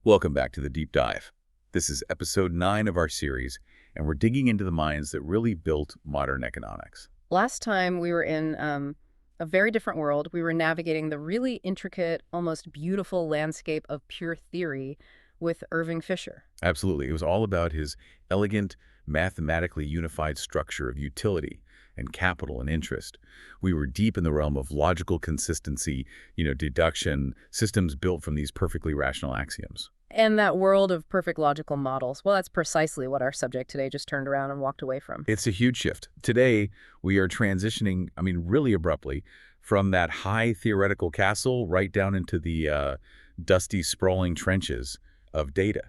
Welcome back to the Deep Dive. This is episode 9 of our series, and we're digging into the minds that really built modern economics. Last time we were in a very different world. We were navigating the really intricate, almost beautiful landscape of pure theory with Irving Fisher. Absolutely. It was all about his elegant, mathematically unified structure of utility and capital and interest. We were deep in the realm of logical consistency, deduction, systems built from these perfectly rational axioms. And that world of perfect logical models, well, that's precisely what our subject today just turned around and walked away from. It's a huge shift. Today, we are transitioning, really abruptly, from that high theoretical castle right down into the dusty, sprawling trenches of data,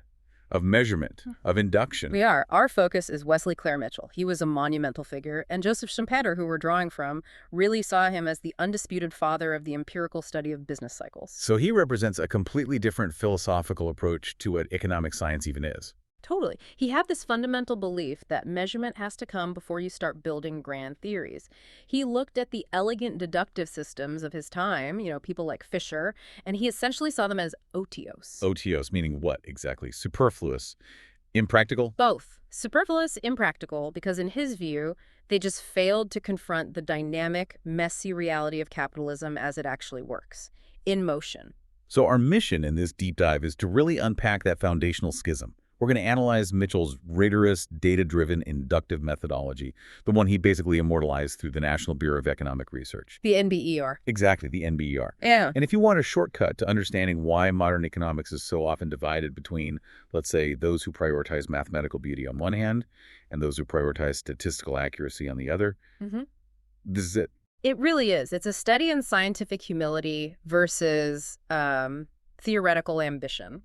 of measurement, of induction. We are. Our focus is Wesley Clair Mitchell. He was a monumental figure, and Joseph Schumpeter, who we're drawing from, really saw him as the undisputed father of the empirical study of business cycles. So he represents a completely different philosophical approach to what economic science even is. Totally. He had this fundamental belief that measurement has to come before you start building grand theories. He looked at the elegant deductive systems of his time, people like Fisher, and he essentially saw them as otiose. OTOs, meaning what exactly? Superfluous, impractical? Both. Superfluous, impractical, because in his view, they just failed to confront the dynamic, messy reality of capitalism as it actually works, in motion. So our mission in this deep dive is to really unpack that foundational schism. We're going to analyze Mitchell's rigorous, data-driven, inductive methodology, the one he basically immortalized through the National Bureau of Economic Research. The NBER. Exactly, the NBER. Yeah. And if you want a shortcut to understanding why modern economics is so often divided between, let's say, those who prioritize mathematical beauty on one hand and those who prioritize statistical accuracy on the other, this is it. It really is. It's a study in scientific humility versus theoretical ambition.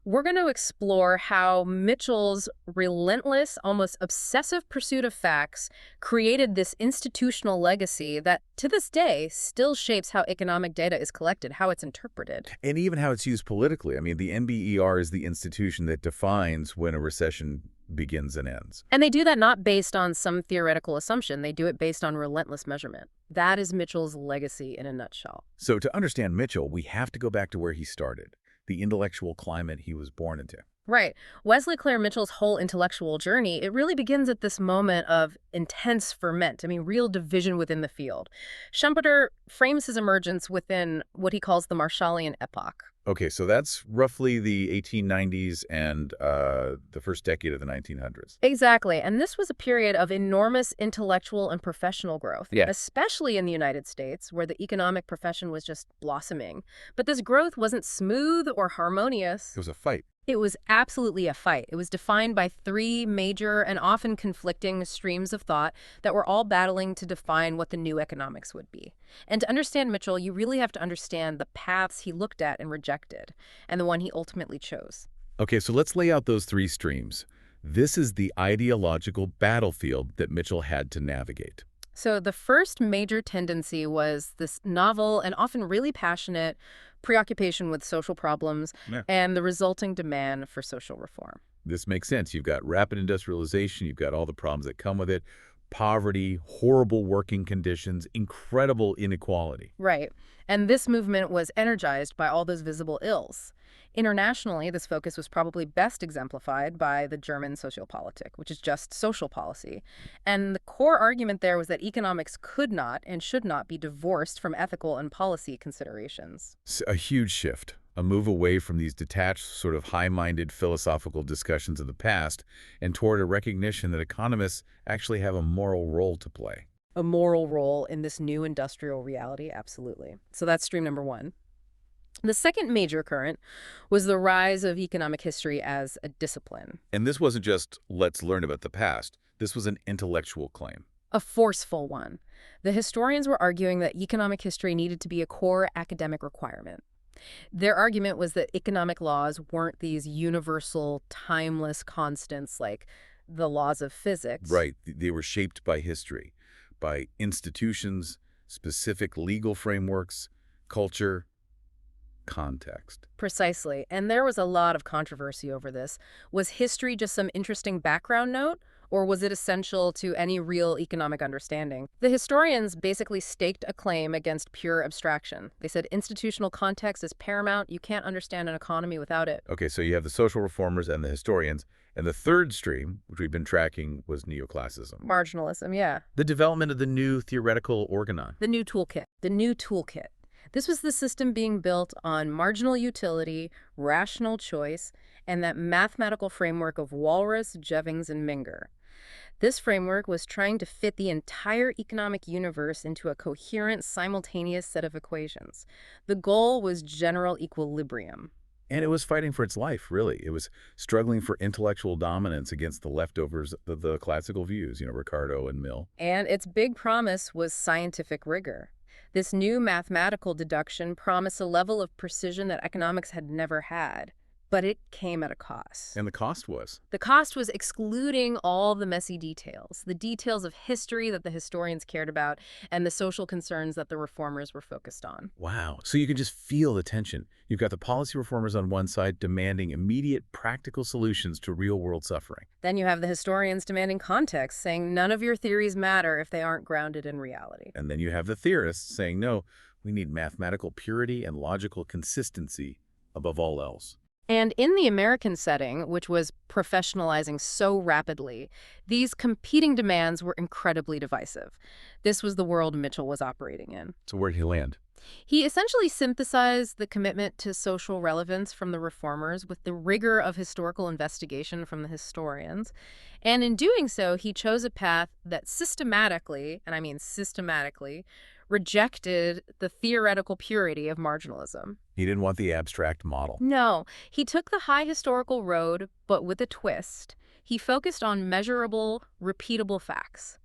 We're going to explore how Mitchell's relentless, almost obsessive pursuit of facts created this institutional legacy that, to this day, still shapes how economic data is collected, how it's interpreted. And even how it's used politically. The NBER is the institution that defines when a recession begins and ends. And they do that not based on some theoretical assumption. They do it based on relentless measurement. That is Mitchell's legacy in a nutshell. So to understand Mitchell, we have to go back to where he started, the intellectual climate he was born into. Right. Wesley Clair Mitchell's whole intellectual journey, it really begins at this moment of intense ferment, real division within the field. Schumpeter frames his emergence within what he calls the Marshallian epoch. Okay, so that's roughly the 1890s and the first decade of the 1900s. Exactly. And this was a period of enormous intellectual and professional growth, especially in the United States, where the economic profession was just blossoming. But this growth wasn't smooth or harmonious. It was a fight. It was absolutely a fight. It was defined by three major and often conflicting streams of thought that were all battling to define what the new economics would be. And to understand Mitchell, you really have to understand the paths he looked at and rejected, and the one he ultimately chose. Okay, so let's lay out those three streams. This is the ideological battlefield that Mitchell had to navigate. So the first major tendency was this novel and often really passionate preoccupation with social problems and the resulting demand for social reform. This makes sense. You've got rapid industrialization. You've got all the problems that come with it. Poverty, horrible working conditions, incredible inequality. Right. And this movement was energized by all those visible ills. Internationally, this focus was probably best exemplified by the German sociopolitik, which is just social policy. And the core argument there was that economics could not and should not be divorced from ethical and policy considerations. A huge shift, a move away from these detached, sort of high-minded philosophical discussions of the past and toward a recognition that economists actually have a moral role to play. A moral role in this new industrial reality, absolutely. So that's stream number one. The second major current was the rise of economic history as a discipline. And this wasn't just, let's learn about the past. This was an intellectual claim. A forceful one. The historians were arguing that economic history needed to be a core academic requirement. Their argument was that economic laws weren't these universal, timeless constants like the laws of physics. Right. They were shaped by history, by institutions, specific legal frameworks, culture, context. Precisely. And there was a lot of controversy over this. Was history just some interesting background note, or was it essential to any real economic understanding? The historians basically staked a claim against pure abstraction. They said institutional context is paramount. You can't understand an economy without it. Okay, so you have the social reformers and the historians, and the third stream, which we've been tracking, was neoclassicism. Marginalism, yeah. The development of the new theoretical organon. The new toolkit. The new toolkit. This was the system being built on marginal utility, rational choice, and that mathematical framework of Walras, Jevons, and Menger. This framework was trying to fit the entire economic universe into a coherent, simultaneous set of equations. The goal was general equilibrium. And it was fighting for its life, really. It was struggling for intellectual dominance against the leftovers of the classical views, Ricardo and Mill. And its big promise was scientific rigor. This new mathematical deduction promised a level of precision that economics had never had. But it came at a cost. And the cost was? The cost was excluding all the messy details, the details of history that the historians cared about, and the social concerns that the reformers were focused on. Wow. So you can just feel the tension. You've got the policy reformers on one side demanding immediate practical solutions to real-world suffering. Then you have the historians demanding context, saying none of your theories matter if they aren't grounded in reality. And then you have the theorists saying, no, we need mathematical purity and logical consistency above all else. And in the American setting, which was professionalizing so rapidly, these competing demands were incredibly divisive. This was the world Mitchell was operating in. So where'd he land? He essentially synthesized the commitment to social relevance from the reformers with the rigor of historical investigation from the historians. And in doing so, he chose a path that systematically, and I mean systematically, rejected the theoretical purity of marginalism. He didn't want the abstract model. No, he took the high historical road, but with a twist. He focused on measurable, repeatable facts.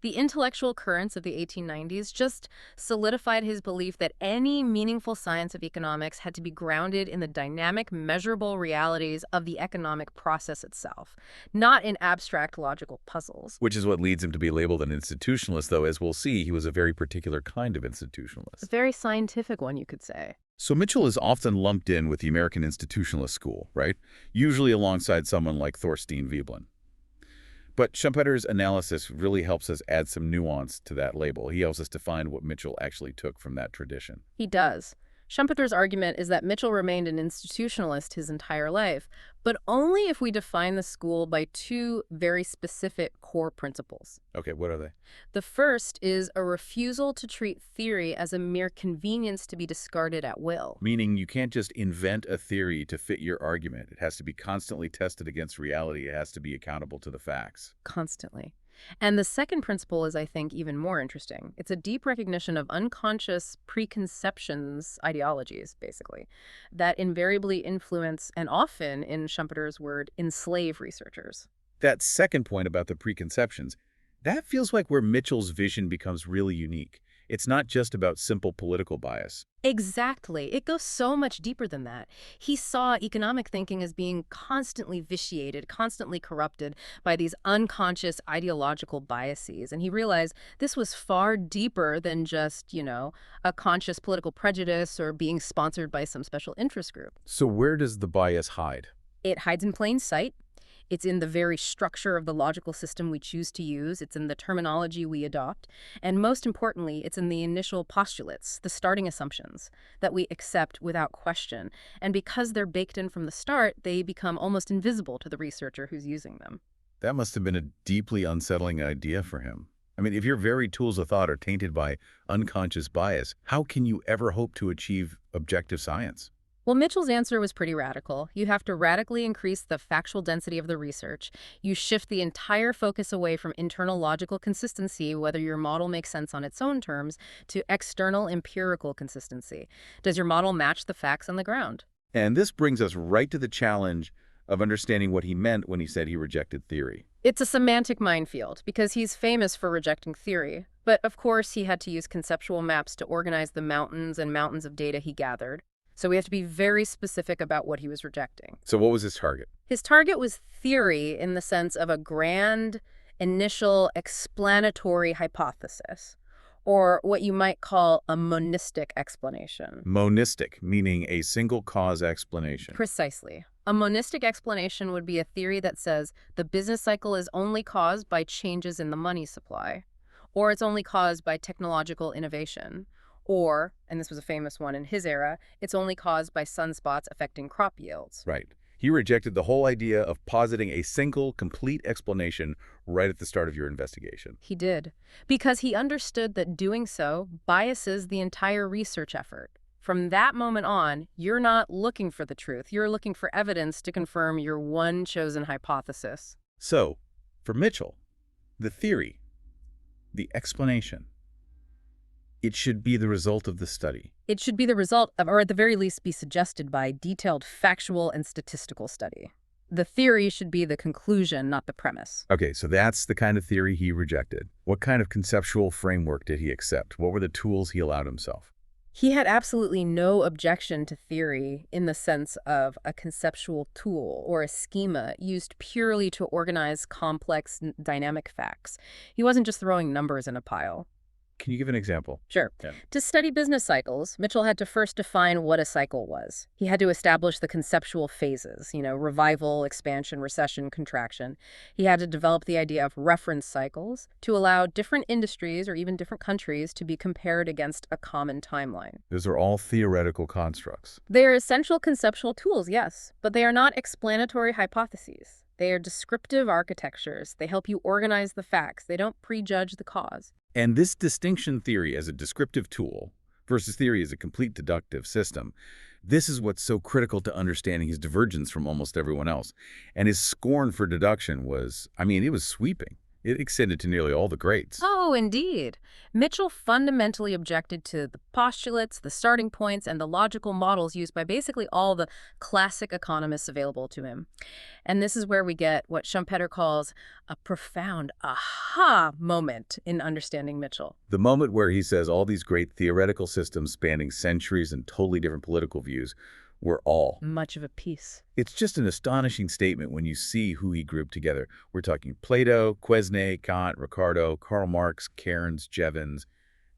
The intellectual currents of the 1890s just solidified his belief that any meaningful science of economics had to be grounded in the dynamic, measurable realities of the economic process itself, not in abstract logical puzzles. Which is what leads him to be labeled an institutionalist, though, as we'll see, he was a very particular kind of institutionalist. A very scientific one, you could say. So Mitchell is often lumped in with the American Institutionalist school, right? Usually alongside someone like Thorstein Veblen. But Schumpeter's analysis really helps us add some nuance to that label. He helps us define what Mitchell actually took from that tradition. He does. Schumpeter's argument is that Mitchell remained an institutionalist his entire life, but only if we define the school by two very specific core principles. Okay, what are they? The first is a refusal to treat theory as a mere convenience to be discarded at will. Meaning you can't just invent a theory to fit your argument. It has to be constantly tested against reality. It has to be accountable to the facts. Constantly. And the second principle is, I think, even more interesting. It's a deep recognition of unconscious preconceptions, ideologies, basically, that invariably influence and often, in Schumpeter's word, enslave researchers. That second point about the preconceptions, that feels like where Mitchell's vision becomes really unique. It's not just about simple political bias. Exactly. It goes so much deeper than that. He saw economic thinking as being constantly vitiated, constantly corrupted by these unconscious ideological biases. And he realized this was far deeper than just, a conscious political prejudice or being sponsored by some special interest group. So where does the bias hide? It hides in plain sight. It's in the very structure of the logical system we choose to use. It's in the terminology we adopt. And most importantly, it's in the initial postulates, the starting assumptions that we accept without question. And because they're baked in from the start, they become almost invisible to the researcher who's using them. That must have been a deeply unsettling idea for him. I mean, if your very tools of thought are tainted by unconscious bias, how can you ever hope to achieve objective science? Well, Mitchell's answer was pretty radical. You have to radically increase the factual density of the research. You shift the entire focus away from internal logical consistency, whether your model makes sense on its own terms, to external empirical consistency. Does your model match the facts on the ground? And this brings us right to the challenge of understanding what he meant when he said he rejected theory. It's a semantic minefield, because he's famous for rejecting theory. But of course, he had to use conceptual maps to organize the mountains and mountains of data he gathered. So we have to be very specific about what he was rejecting. So what was his target? His target was theory in the sense of a grand, initial, explanatory hypothesis, or what you might call a monistic explanation. Monistic, meaning a single cause explanation. Precisely. A monistic explanation would be a theory that says the business cycle is only caused by changes in the money supply, or it's only caused by technological innovation, or, and this was a famous one in his era, it's only caused by sunspots affecting crop yields. Right. He rejected the whole idea of positing a single, complete explanation right at the start of your investigation. He did, because he understood that doing so biases the entire research effort. From that moment on, you're not looking for the truth. You're looking for evidence to confirm your one chosen hypothesis. So, for Mitchell, the theory, the explanation, it should be the result of the study. It should be the result of, or at the very least be suggested by, detailed factual and statistical study. The theory should be the conclusion, not the premise. Okay, so that's the kind of theory he rejected. What kind of conceptual framework did he accept? What were the tools he allowed himself? He had absolutely no objection to theory in the sense of a conceptual tool or a schema used purely to organize complex, dynamic facts. He wasn't just throwing numbers in a pile. Can you give an example? Sure. Yeah. To study business cycles, Mitchell had to first define what a cycle was. He had to establish the conceptual phases, revival, expansion, recession, contraction. He had to develop the idea of reference cycles to allow different industries or even different countries to be compared against a common timeline. Those are all theoretical constructs. They are essential conceptual tools, yes, but they are not explanatory hypotheses. They are descriptive architectures. They help you organize the facts. They don't prejudge the cause. And this distinction theory as a descriptive tool versus theory as a complete deductive system, this is what's so critical to understanding his divergence from almost everyone else. And his scorn for deduction was, it was sweeping. It extended to nearly all the greats. Oh, indeed. Mitchell fundamentally objected to the postulates, the starting points, and the logical models used by basically all the classic economists available to him. And this is where we get what Schumpeter calls a profound aha moment in understanding Mitchell. The moment where he says all these great theoretical systems spanning centuries and totally different political views were all much of a piece. It's just an astonishing statement when you see who he grouped together. We're talking Plato, Quesnay, Kant, Ricardo, Karl Marx, Cairns, Jevons,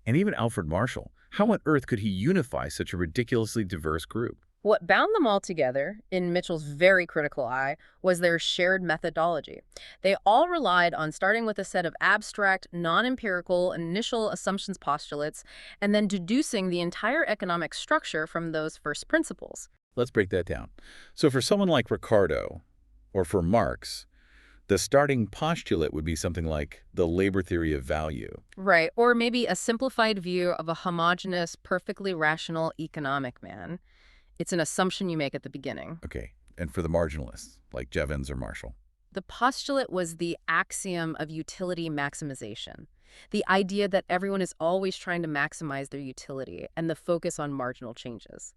and even Alfred Marshall. How on earth could he unify such a ridiculously diverse group? What bound them all together, in Mitchell's very critical eye, was their shared methodology. They all relied on starting with a set of abstract, non-empirical, initial assumptions postulates, and then deducing the entire economic structure from those first principles. Let's break that down. So for someone like Ricardo, or for Marx, the starting postulate would be something like the labor theory of value. Right, or maybe a simplified view of a homogeneous, perfectly rational economic man. It's an assumption you make at the beginning. Okay, and for the marginalists, like Jevons or Marshall? The postulate was the axiom of utility maximization, the idea that everyone is always trying to maximize their utility and the focus on marginal changes.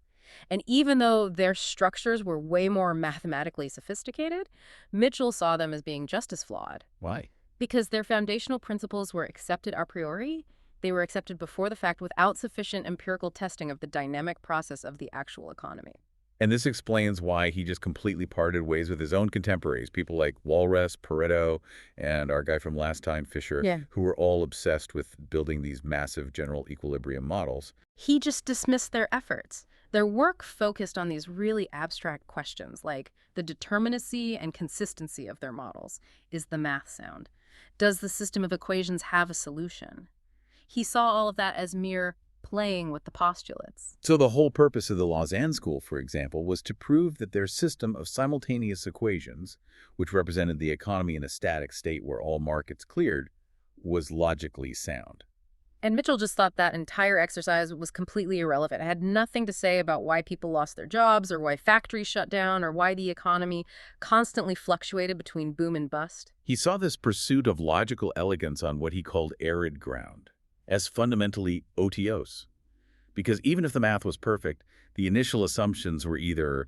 And even though their structures were way more mathematically sophisticated, Mitchell saw them as being just as flawed. Why? Because their foundational principles were accepted a priori. They were accepted before the fact without sufficient empirical testing of the dynamic process of the actual economy. And this explains why he just completely parted ways with his own contemporaries, people like Walras, Pareto, and our guy from last time, Fisher, who were all obsessed with building these massive general equilibrium models. He just dismissed their efforts. Their work focused on these really abstract questions like the determinacy and consistency of their models. Is the math sound? Does the system of equations have a solution? He saw all of that as mere playing with the postulates. So the whole purpose of the Lausanne School, for example, was to prove that their system of simultaneous equations, which represented the economy in a static state where all markets cleared, was logically sound. And Mitchell just thought that entire exercise was completely irrelevant. It had nothing to say about why people lost their jobs or why factories shut down or why the economy constantly fluctuated between boom and bust. He saw this pursuit of logical elegance on what he called arid ground as fundamentally otiose. Because even if the math was perfect, the initial assumptions were either,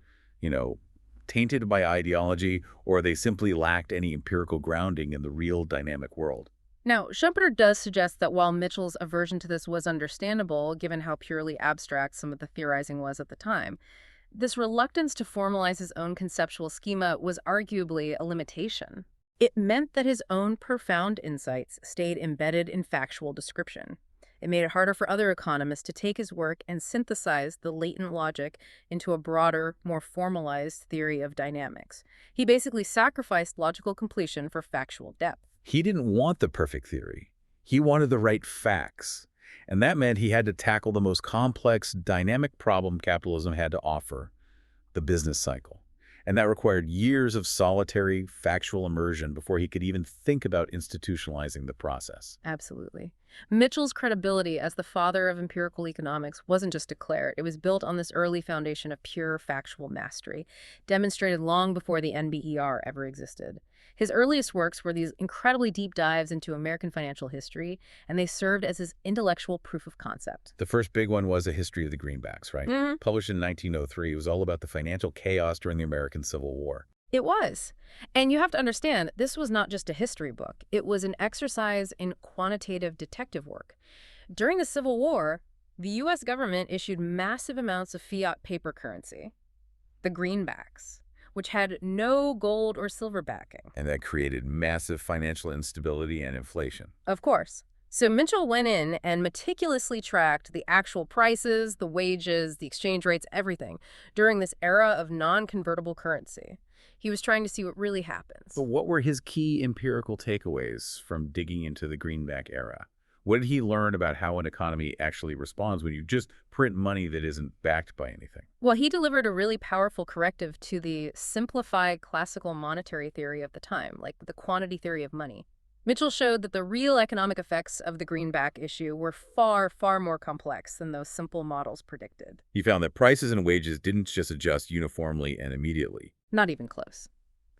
tainted by ideology or they simply lacked any empirical grounding in the real dynamic world. Now, Schumpeter does suggest that while Mitchell's aversion to this was understandable, given how purely abstract some of the theorizing was at the time, this reluctance to formalize his own conceptual schema was arguably a limitation. It meant that his own profound insights stayed embedded in factual description. It made it harder for other economists to take his work and synthesize the latent logic into a broader, more formalized theory of dynamics. He basically sacrificed logical completion for factual depth. He didn't want the perfect theory. He wanted the right facts. And that meant he had to tackle the most complex, dynamic problem capitalism had to offer, the business cycle. And that required years of solitary, factual immersion before he could even think about institutionalizing the process. Absolutely. Mitchell's credibility as the father of empirical economics wasn't just declared. It was built on this early foundation of pure factual mastery, demonstrated long before the NBER ever existed. His earliest works were these incredibly deep dives into American financial history, and they served as his intellectual proof of concept. The first big one was A History of the Greenbacks, right? Mhm. Published in 1903. It was all about the financial chaos during the American Civil War. It was. And you have to understand, this was not just a history book. It was an exercise in quantitative detective work. During the Civil War, the U.S. government issued massive amounts of fiat paper currency, the greenbacks, which had no gold or silver backing. And that created massive financial instability and inflation. Of course. So Mitchell went in and meticulously tracked the actual prices, the wages, the exchange rates, everything during this era of non-convertible currency. He was trying to see what really happens. But what were his key empirical takeaways from digging into the greenback era? What did he learn about how an economy actually responds when you just print money that isn't backed by anything? Well, he delivered a really powerful corrective to the simplified classical monetary theory of the time, like the quantity theory of money. Mitchell showed that the real economic effects of the greenback issue were far, far more complex than those simple models predicted. He found that prices and wages didn't just adjust uniformly and immediately. Not even close.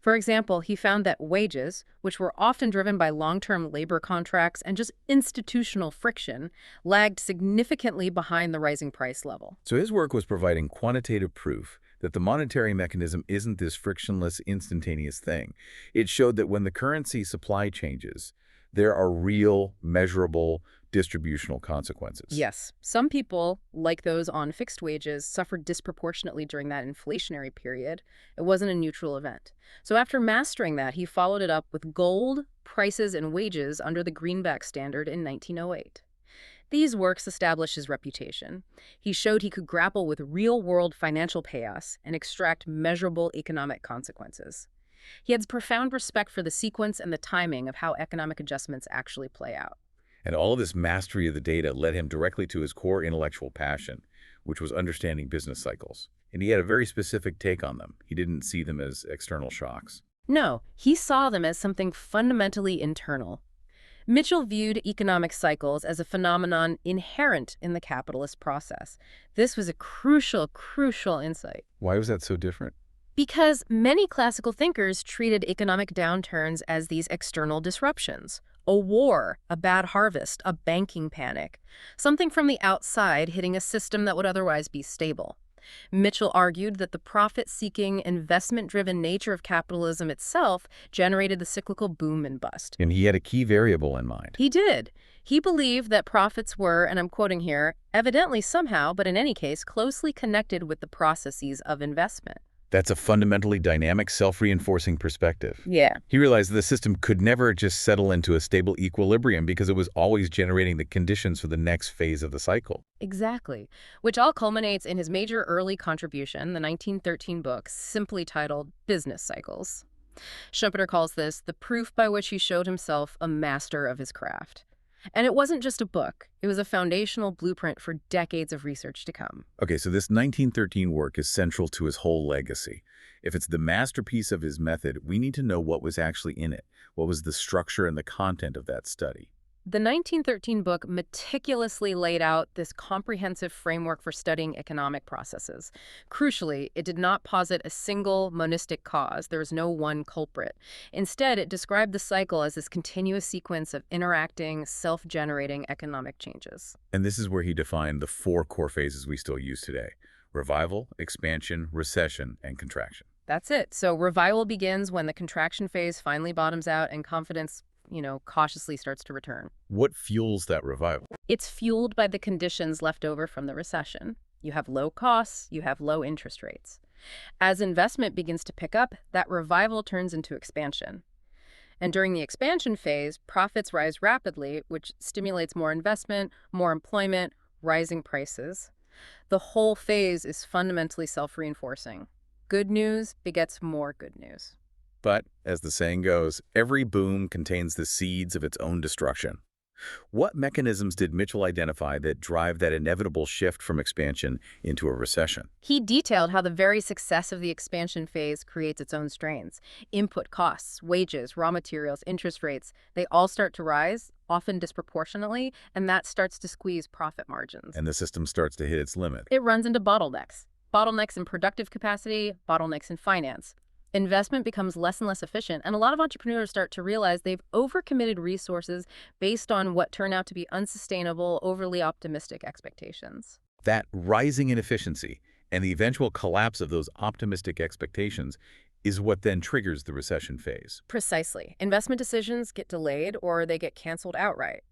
For example, he found that wages, which were often driven by long-term labor contracts and just institutional friction, lagged significantly behind the rising price level. So his work was providing quantitative proof that the monetary mechanism isn't this frictionless, instantaneous thing. It showed that when the currency supply changes, there are real, measurable, distributional consequences. Yes, some people, like those on fixed wages, suffered disproportionately during that inflationary period. It wasn't a neutral event. So after mastering that, he followed it up with gold, prices, and wages under the greenback standard in 1908. These works established his reputation. He showed he could grapple with real-world financial chaos and extract measurable economic consequences. He had profound respect for the sequence and the timing of how economic adjustments actually play out. And all of this mastery of the data led him directly to his core intellectual passion, which was understanding business cycles. And he had a very specific take on them. He didn't see them as external shocks. No, he saw them as something fundamentally internal. Mitchell viewed economic cycles as a phenomenon inherent in the capitalist process. This was a crucial insight. Why was that so different? Because many classical thinkers treated economic downturns as these external disruptions. A war, a bad harvest, a banking panic. Something from the outside hitting a system that would otherwise be stable. Mitchell argued that the profit-seeking, investment-driven nature of capitalism itself generated the cyclical boom and bust. And he had a key variable in mind. He did. He believed that profits were, and I'm quoting here, evidently somehow, but in any case, closely connected with the processes of investment. That's a fundamentally dynamic, self-reinforcing perspective. Yeah. He realized the system could never just settle into a stable equilibrium because it was always generating the conditions for the next phase of the cycle. Exactly, which all culminates in his major early contribution, the 1913 book, simply titled Business Cycles. Schumpeter calls this the proof by which he showed himself a master of his craft. And it wasn't just a book. It was a foundational blueprint for decades of research to come. Okay, so this 1913 work is central to his whole legacy. If it's the masterpiece of his method, we need to know what was actually in it. What was the structure and the content of that study? The 1913 book meticulously laid out this comprehensive framework for studying economic processes. Crucially, it did not posit a single monistic cause. There was no one culprit. Instead, it described the cycle as this continuous sequence of interacting, self-generating economic changes. And this is where he defined the 4 core phases we still use today: revival, expansion, recession, and contraction. That's it. So revival begins when the contraction phase finally bottoms out and confidence cautiously starts to return. What fuels that revival? It's fueled by the conditions left over from the recession. You have low costs, you have low interest rates. As investment begins to pick up, that revival turns into expansion. And during the expansion phase, profits rise rapidly, which stimulates more investment, more employment, rising prices. The whole phase is fundamentally self-reinforcing. Good news begets more good news. But, as the saying goes, every boom contains the seeds of its own destruction. What mechanisms did Mitchell identify that drive that inevitable shift from expansion into a recession? He detailed how the very success of the expansion phase creates its own strains. Input costs, wages, raw materials, interest rates, they all start to rise, often disproportionately, and that starts to squeeze profit margins. And the system starts to hit its limit. It runs into bottlenecks. Bottlenecks in productive capacity, bottlenecks in finance. Investment becomes less and less efficient, and a lot of entrepreneurs start to realize they've overcommitted resources based on what turn out to be unsustainable, overly optimistic expectations. That rising inefficiency and the eventual collapse of those optimistic expectations is what then triggers the recession phase. Precisely. Investment decisions get delayed or they get canceled outright.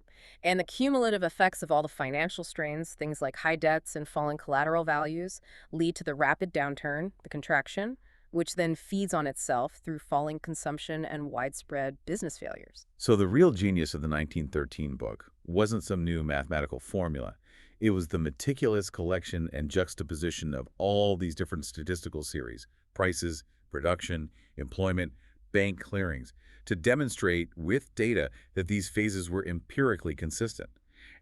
And the cumulative effects of all the financial strains, things like high debts and falling collateral values, lead to the rapid downturn, the contraction, which then feeds on itself through falling consumption and widespread business failures. So the real genius of the 1913 book wasn't some new mathematical formula. It was the meticulous collection and juxtaposition of all these different statistical series, prices, production, employment, bank clearings, to demonstrate with data that these phases were empirically consistent,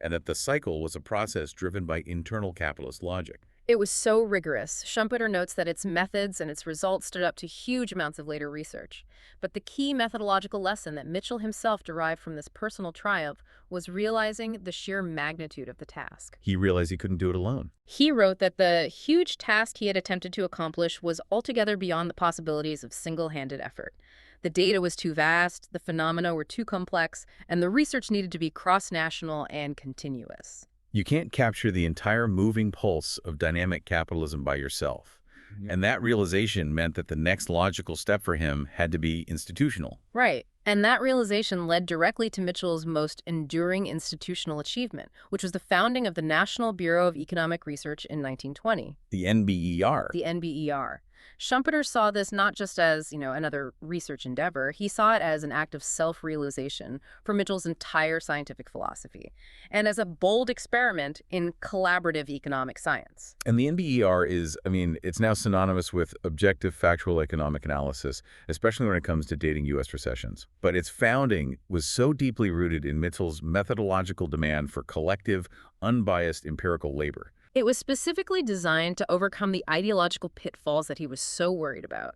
and that the cycle was a process driven by internal capitalist logic. It was so rigorous. Schumpeter notes that its methods and its results stood up to huge amounts of later research. But the key methodological lesson that Mitchell himself derived from this personal triumph was realizing the sheer magnitude of the task. He realized he couldn't do it alone. He wrote that the huge task he had attempted to accomplish was altogether beyond the possibilities of single-handed effort. The data was too vast, the phenomena were too complex, and the research needed to be cross-national and continuous. You can't capture the entire moving pulse of dynamic capitalism by yourself. And that realization meant that the next logical step for him had to be institutional. Right. And that realization led directly to Mitchell's most enduring institutional achievement, which was the founding of the National Bureau of Economic Research in 1920. The NBER. The NBER. Schumpeter saw this not just as, another research endeavor. He saw it as an act of self-realization for Mitchell's entire scientific philosophy, and as a bold experiment in collaborative economic science. And the NBER is, it's now synonymous with objective factual economic analysis, especially when it comes to dating U.S. recessions. But its founding was so deeply rooted in Mitchell's methodological demand for collective, unbiased empirical labor. It was specifically designed to overcome the ideological pitfalls that he was so worried about.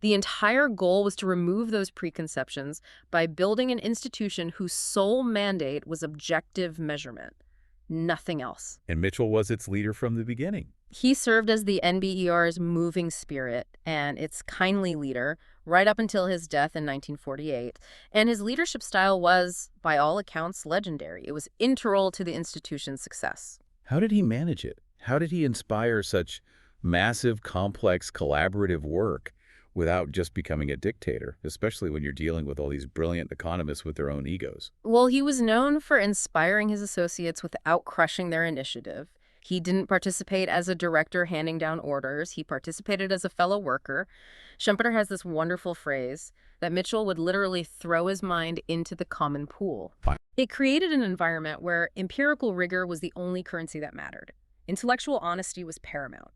The entire goal was to remove those preconceptions by building an institution whose sole mandate was objective measurement. Nothing else. And Mitchell was its leader from the beginning. He served as the NBER's moving spirit and its kindly leader right up until his death in 1948. And his leadership style was, by all accounts, legendary. It was integral to the institution's success. How did he manage it? How did he inspire such massive, complex, collaborative work without just becoming a dictator, especially when you're dealing with all these brilliant economists with their own egos? Well, he was known for inspiring his associates without crushing their initiative. He didn't participate as a director handing down orders. He participated as a fellow worker. Schumpeter has this wonderful phrase that Mitchell would literally throw his mind into the common pool. It created an environment where empirical rigor was the only currency that mattered. Intellectual honesty was paramount.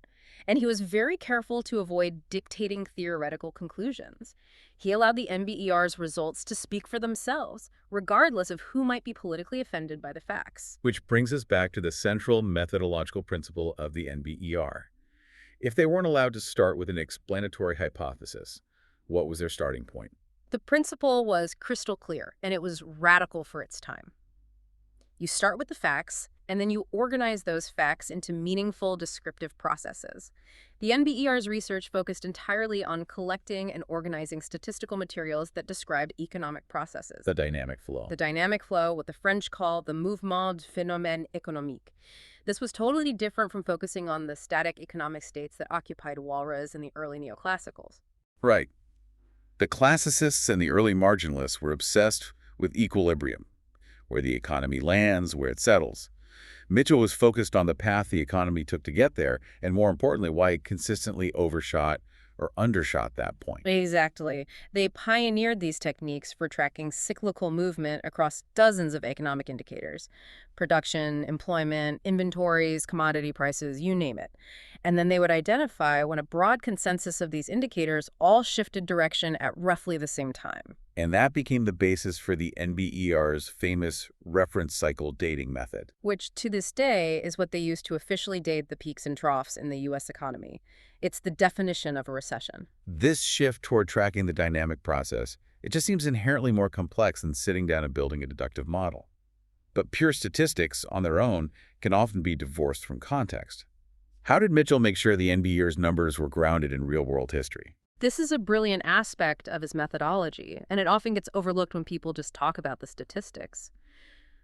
And he was very careful to avoid dictating theoretical conclusions. He allowed the NBER's results to speak for themselves, regardless of who might be politically offended by the facts. Which brings us back to the central methodological principle of the NBER. If they weren't allowed to start with an explanatory hypothesis, what was their starting point? The principle was crystal clear, and it was radical for its time. You start with the facts, and then you organize those facts into meaningful descriptive processes. The NBER's research focused entirely on collecting and organizing statistical materials that described economic processes. The dynamic flow. The dynamic flow, what the French call the mouvement du phénomène économique. This was totally different from focusing on the static economic states that occupied Walras and the early neoclassicals. Right. The classicists and the early marginalists were obsessed with equilibrium, where the economy lands, where it settles. Mitchell was focused on the path the economy took to get there, and more importantly, why it consistently overshot or undershot that point. Exactly. They pioneered these techniques for tracking cyclical movement across dozens of economic indicators: production, employment, inventories, commodity prices, you name it. And then they would identify when a broad consensus of these indicators all shifted direction at roughly the same time. And that became the basis for the NBER's famous reference cycle dating method. Which to this day is what they use to officially date the peaks and troughs in the U.S. economy. It's the definition of a recession. This shift toward tracking the dynamic process, it just seems inherently more complex than sitting down and building a deductive model. But pure statistics on their own can often be divorced from context. How did Mitchell make sure the NBER's numbers were grounded in real-world history? This is a brilliant aspect of his methodology, and it often gets overlooked when people just talk about the statistics.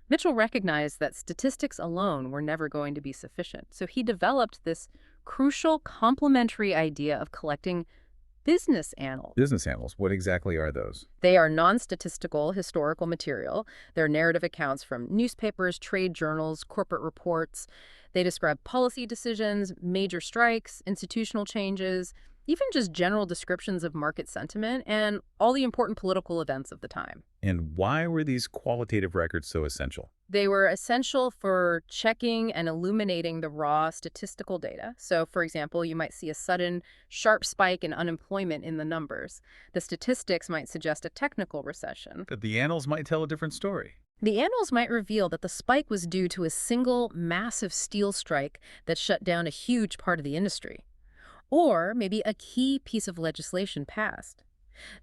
Mitchell recognized that statistics alone were never going to be sufficient, so he developed this crucial complementary idea of collecting business annals. Business annals, what exactly are those? They are non-statistical historical material. They're narrative accounts from newspapers, trade journals, corporate reports. They describe policy decisions, major strikes, institutional changes, even just general descriptions of market sentiment and all the important political events of the time. And why were these qualitative records so essential? They were essential for checking and illuminating the raw statistical data. So, for example, you might see a sudden, sharp spike in unemployment in the numbers. The statistics might suggest a technical recession. But the annals might tell a different story. The annals might reveal that the spike was due to a single, massive steel strike that shut down a huge part of the industry. Or maybe a key piece of legislation passed.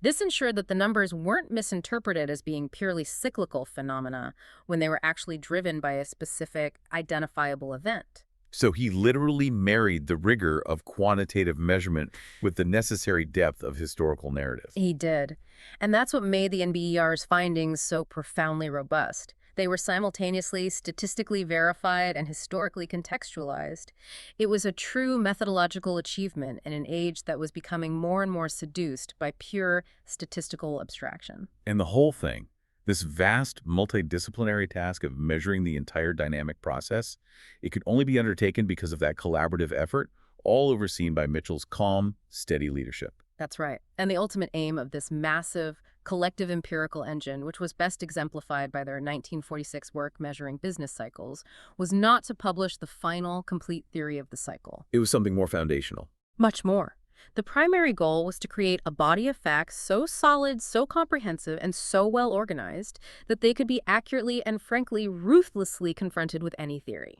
This ensured that the numbers weren't misinterpreted as being purely cyclical phenomena when they were actually driven by a specific, identifiable event. So he literally married the rigor of quantitative measurement with the necessary depth of historical narrative. He did. And that's what made the NBER's findings so profoundly robust. They were simultaneously statistically verified and historically contextualized. It was a true methodological achievement in an age that was becoming more and more seduced by pure statistical abstraction. And the whole thing, this vast multidisciplinary task of measuring the entire dynamic process, it could only be undertaken because of that collaborative effort, all overseen by Mitchell's calm, steady leadership. That's right. And the ultimate aim of this massive, collective empirical engine, which was best exemplified by their 1946 work measuring business cycles, was not to publish the final, complete theory of the cycle. It was something more foundational. Much more. The primary goal was to create a body of facts so solid, so comprehensive, and so well organized that they could be accurately and frankly ruthlessly confronted with any theory.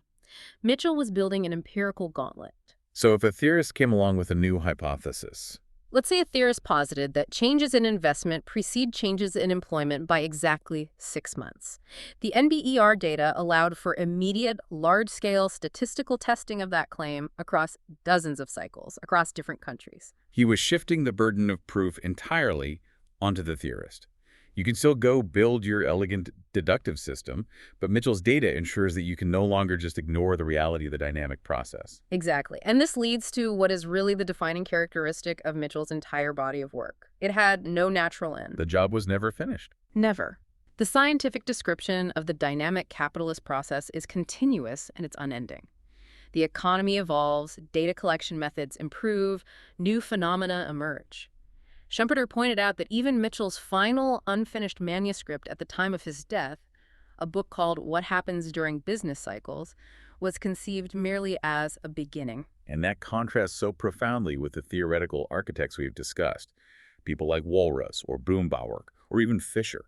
Mitchell was building an empirical gauntlet. So if a theorist came along with a new hypothesis, let's say a theorist posited that changes in investment precede changes in employment by exactly 6 months. The NBER data allowed for immediate, large-scale statistical testing of that claim across dozens of cycles, across different countries. he was shifting the burden of proof entirely onto the theorist. You can still go build your elegant deductive system, but Mitchell's data ensures that you can no longer just ignore the reality of the dynamic process. Exactly. And this leads to what is really the defining characteristic of Mitchell's entire body of work. It had no natural end. The job was never finished. Never. The scientific description of the dynamic capitalist process is continuous and it's unending. The economy evolves, data collection methods improve, new phenomena emerge. Schumpeter pointed out that even Mitchell's final unfinished manuscript at the time of his death, a book called What Happens During Business Cycles, was conceived merely as a beginning. And that contrasts so profoundly with the theoretical architects we've discussed, people like Walras or Broombauer or even Fisher.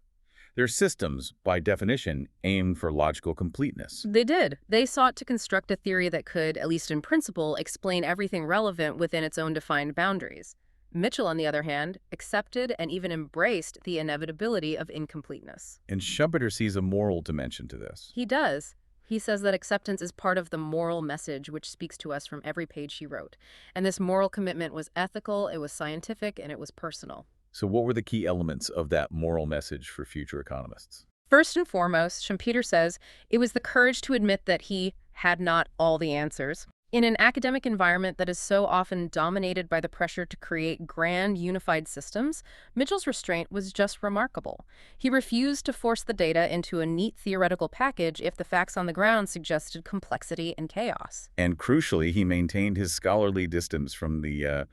Their systems, by definition, aimed for logical completeness. They did. They sought to construct a theory that could, at least in principle, explain everything relevant within its own defined boundaries. Mitchell, on the other hand, accepted and even embraced the inevitability of incompleteness. And Schumpeter sees a moral dimension to this. He does. He says that acceptance is part of the moral message which speaks to us from every page he wrote. And this moral commitment was ethical, it was scientific, and it was personal. So what were the key elements of that moral message for future economists? First and foremost, Schumpeter says it was the courage to admit that he had not all the answers. In an academic environment that is so often dominated by the pressure to create grand, unified systems, Mitchell's restraint was just remarkable. He refused to force the data into a neat theoretical package if the facts on the ground suggested complexity and chaos. And crucially, he maintained his scholarly distance from the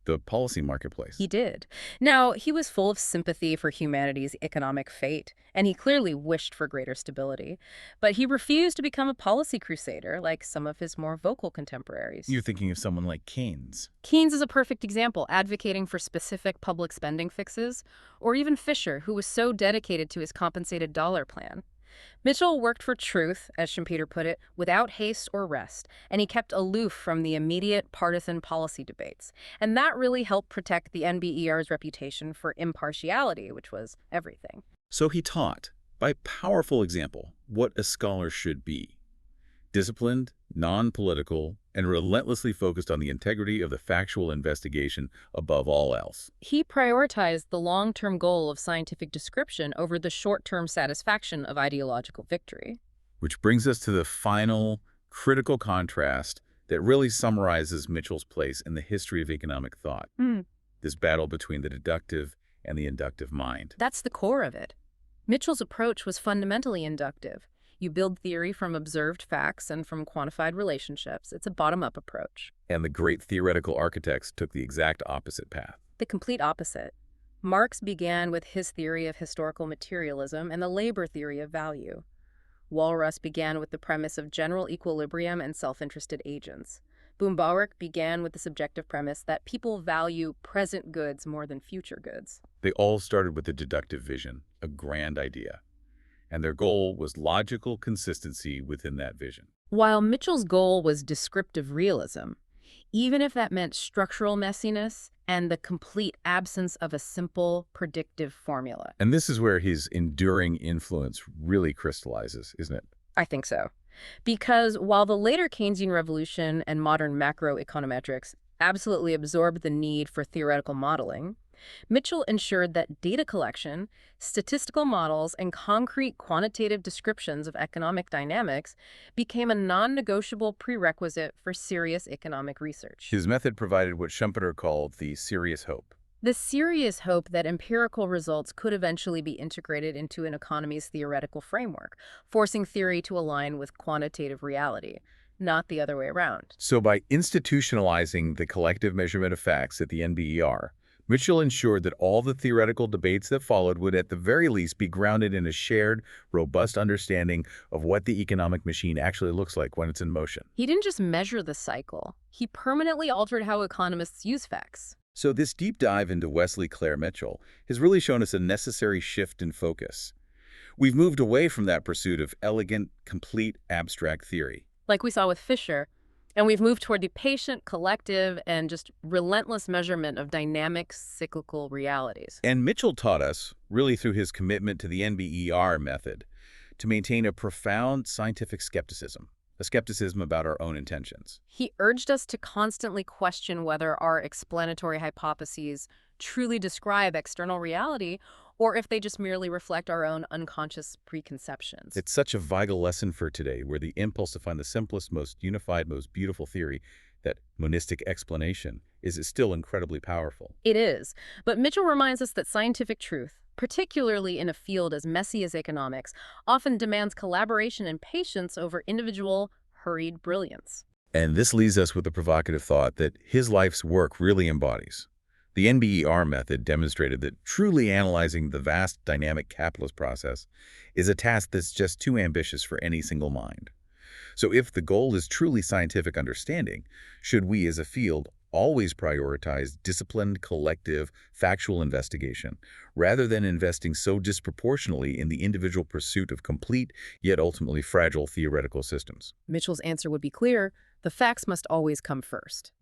the policy marketplace. He did. Now, he was full of sympathy for humanity's economic fate, and he clearly wished for greater stability. But he refused to become a policy crusader like some of his more vocal contemporaries. You're thinking of someone like Keynes. Keynes is a perfect example, advocating for specific public spending fixes, or even Fisher, who was so dedicated to his compensated dollar plan. Mitchell worked for truth, as Schumpeter put it, without haste or rest, and he kept aloof from the immediate partisan policy debates. And that really helped protect the NBER's reputation for impartiality, which was everything. So he taught, by powerful example, what a scholar should be. Disciplined, non-political, and relentlessly focused on the integrity of the factual investigation above all else. He prioritized the long-term goal of scientific description over the short-term satisfaction of ideological victory. Which brings us to the final, critical contrast that really summarizes Mitchell's place in the history of economic thought. This battle between the deductive and the inductive mind. That's the core of it. Mitchell's approach was fundamentally inductive. You build theory from observed facts and from quantified relationships. It's a bottom-up approach. And the great theoretical architects took the exact opposite path. The complete opposite. Marx began with his theory of historical materialism and the labor theory of value. Walras began with the premise of general equilibrium and self-interested agents. Boombawerk began with the subjective premise that people value present goods more than future goods. They all started with the deductive vision, a grand idea. And their goal was logical consistency within that vision. While Mitchell's goal was descriptive realism, even if that meant structural messiness and the complete absence of a simple predictive formula. And this is where his enduring influence really crystallizes, isn't it? I think so. Because while the later Keynesian revolution and modern macroeconometrics absolutely absorbed the need for theoretical modeling, Mitchell ensured that data collection, statistical models, and concrete quantitative descriptions of economic dynamics became a non-negotiable prerequisite for serious economic research. His method provided what Schumpeter called the serious hope. The serious hope that empirical results could eventually be integrated into an economy's theoretical framework, forcing theory to align with quantitative reality, not the other way around. So by institutionalizing the collective measurement of facts at the NBER, Mitchell ensured that all the theoretical debates that followed would at the very least be grounded in a shared, robust understanding of what the economic machine actually looks like when it's in motion. He didn't just measure the cycle. He permanently altered how economists use facts. So this deep dive into Wesley Clair Mitchell has really shown us a necessary shift in focus. We've moved away from that pursuit of elegant, complete, abstract theory. Like we saw with Fisher, and we've moved toward the patient, collective, and just relentless measurement of dynamic, cyclical realities. And Mitchell taught us, really through his commitment to the NBER method, to maintain a profound scientific skepticism, a skepticism about our own intentions. He urged us to constantly question whether our explanatory hypotheses truly describe external reality or if they just merely reflect our own unconscious preconceptions. It's such a vital lesson for today, where the impulse to find the simplest, most unified, most beautiful theory, that monistic explanation, is still incredibly powerful. It is. But Mitchell reminds us that scientific truth, particularly in a field as messy as economics, often demands collaboration and patience over individual, hurried brilliance. And this leaves us with the provocative thought that his life's work really embodies. The NBER method demonstrated that truly analyzing the vast dynamic capitalist process is a task that's just too ambitious for any single mind. So if the goal is truly scientific understanding, should we as a field always prioritize disciplined, collective, factual investigation, rather than investing so disproportionately in the individual pursuit of complete, yet ultimately fragile theoretical systems? Mitchell's answer would be clear: the facts must always come first.